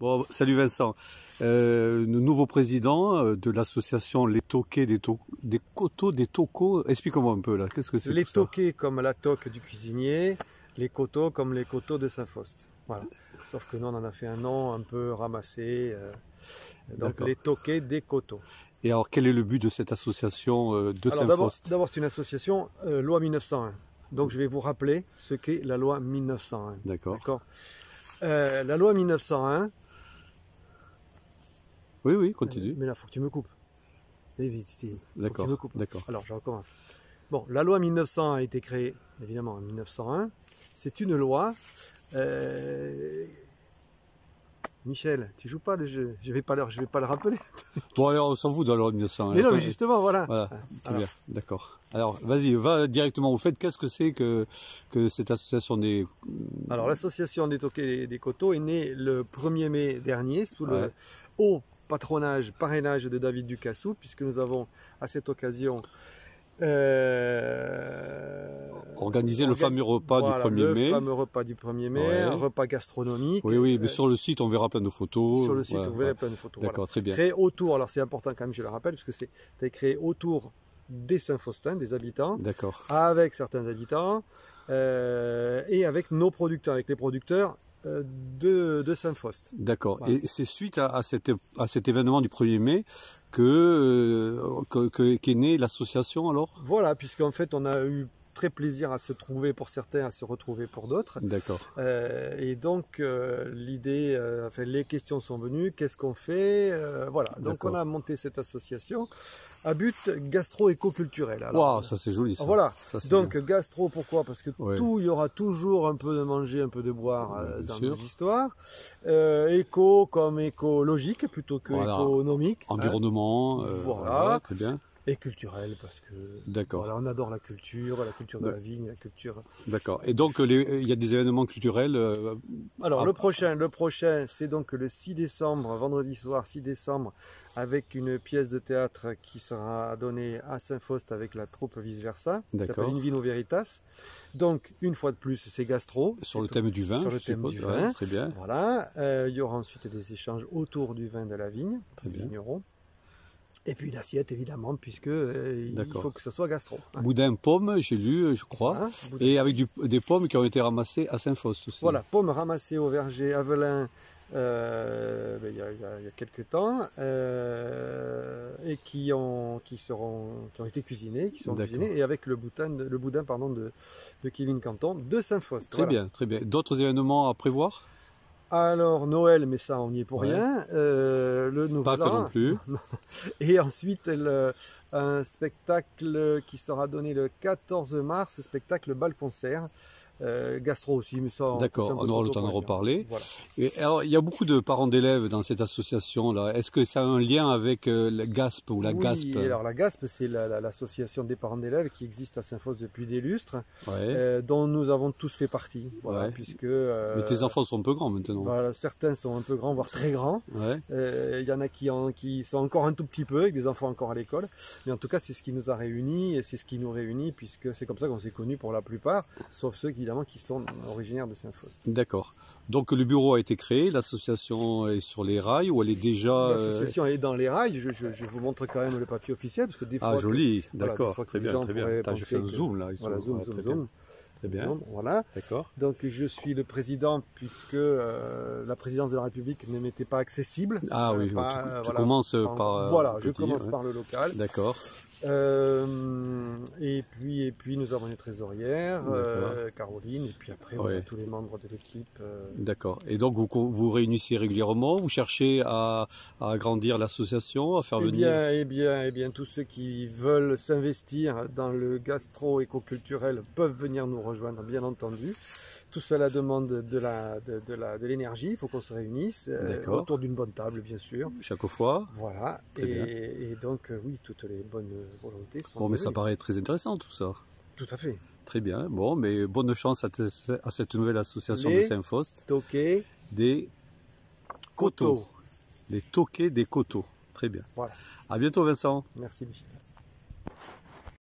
Bon, salut Vincent. Le nouveau président de l'association Les Toqués des Coteaux des Tocos. Explique-moi un peu là, qu'est-ce que c'est Les tout ça? toqués comme la toque du cuisinier, les coteaux comme les coteaux de Saint-Faust. Voilà. Sauf que nous on en a fait un nom un peu ramassé. Donc les toqués des coteaux. Et alors quel est le but de cette association de Alors Saint-Faust? d'abord c'est une association loi 1901. Donc je vais vous rappeler ce qu'est la loi 1901. D'accord. La loi 1901. Oui, continue. Mais là, il faut que tu me coupes. D'accord. Alors, je recommence. Bon, la loi 1901 a été créée, évidemment, en 1901. C'est une loi... Michel, tu joues pas le jeu. Je vais pas le rappeler. Bon, alors on s'en fout de la loi 1901. Mais non, mais justement, voilà. Voilà, très bien, d'accord. Alors, vas-y, va directement au fait. Qu'est-ce que c'est que cette association des... Alors, l'association des Toqués des Coteaux est née le 1er mai dernier sous le haut patronage, parrainage de David Ducassou, puisque nous avons à cette occasion organisé le fameux repas du 1er mai. Le fameux repas du 1er mai, un repas gastronomique. Oui, mais sur le site, on verra plein de photos. Sur le site, on verra plein de photos. D'accord, très bien. Créé autour, alors c'est important quand même, je le rappelle, parce que c'est créé autour des Saint-Faustins, des habitants. D'accord. Avec certains habitants et avec nos producteurs, avec les producteurs de Saint-Faust. D'accord. Voilà. Et c'est suite à cet événement du 1er mai qu'est née l'association alors? Voilà, puisqu'en fait on a eu très plaisir à se trouver pour certains, à se retrouver pour d'autres. D'accord. Et donc l'idée, enfin, les questions sont venues, qu'est-ce qu'on fait, voilà. Donc on a monté cette association à but gastro-éco-culturel. Waouh, ça c'est joli ça. Voilà. Ça, donc bien. Gastro, pourquoi? Parce que il y aura toujours un peu de manger, un peu de boire dans nos histoires. Éco comme écologique plutôt que économique. Environnement. Voilà. Très bien. Et culturel, parce que voilà, on adore la culture de la vigne, la culture... D'accord. Et donc, il y a des événements culturels Alors, le prochain c'est donc le 6 décembre, vendredi soir, 6 décembre, avec une pièce de théâtre qui sera donnée à Saint-Faust avec la troupe Vice Versa, qui s'appelle In Vino Veritas. Donc, une fois de plus, c'est gastro. Sur le thème du vin. Sur le thème du vin. Très bien. Voilà. Il y aura ensuite des échanges autour du vin de la vigne, très bien. Vignerons. Et puis l'assiette, évidemment, puisque il faut que ce soit gastro. Boudin pomme, j'ai lu, je crois, et avec des pommes qui ont été ramassées à Saint-Faust aussi. Voilà, pommes ramassées au verger Avelin il y a quelques temps, et qui ont été cuisinées, et avec le boudin de Kevin Canton de Saint-Faust. Très bien, très bien. D'autres événements à prévoir? Alors Noël, mais ça on n'y est pour rien. Le Nouvel An non plus. Et ensuite un spectacle qui sera donné le 14 mars, spectacle bal-concert. Gastro aussi, mais ça... D'accord, on aura le temps d'en reparler. Voilà. Et alors, il y a beaucoup de parents d'élèves dans cette association-là. Est-ce que ça a un lien avec la GASP ou la GASP? Oui, alors la GASP, c'est l'association des parents d'élèves qui existe à Saint-Faust depuis des lustres, dont nous avons tous fait partie. Voilà, puisque... mais tes enfants sont un peu grands maintenant. Voilà, certains sont un peu grands, voire très grands. Il y en a qui sont encore un tout petit peu, avec des enfants encore à l'école. Mais en tout cas, c'est ce qui nous a réunis, et c'est ce qui nous réunit, puisque c'est comme ça qu'on s'est connus pour la plupart, sauf ceux qui sont originaires de Saint-Faust. D'accord. Donc le bureau a été créé, l'association est sur les rails ou elle est déjà... L'association est dans les rails, je vous montre quand même le papier officiel, parce que des fois... Ah joli, d'accord, voilà, très bien. Je fais un zoom là. Voilà, zoom. Très bien. Voilà. D'accord. Donc je suis le président puisque la présidence de la République ne m'était pas accessible. Ah oui, tu commences par... Voilà, je commence par le local. D'accord. Et puis nous avons une trésorière, Caroline, et puis après tous les membres de l'équipe. D'accord. Et donc vous réunissez régulièrement, vous cherchez à agrandir l'association, à faire venir... Eh bien, tous ceux qui veulent s'investir dans le gastro-éco-culturel peuvent venir nous rejoindre, bien entendu. Tout cela demande de l'énergie, il faut qu'on se réunisse autour d'une bonne table, bien sûr. Chaque fois. Voilà, et donc oui, toutes les bonnes volontés sont... Bon, mais ça paraît très intéressant tout ça. Tout à fait. Très bien, bon, mais bonne chance à cette nouvelle association de Saint-Faust. Toqués des Coteaux. Les Toqués des Coteaux, très bien. Voilà. À bientôt Vincent. Merci Michel.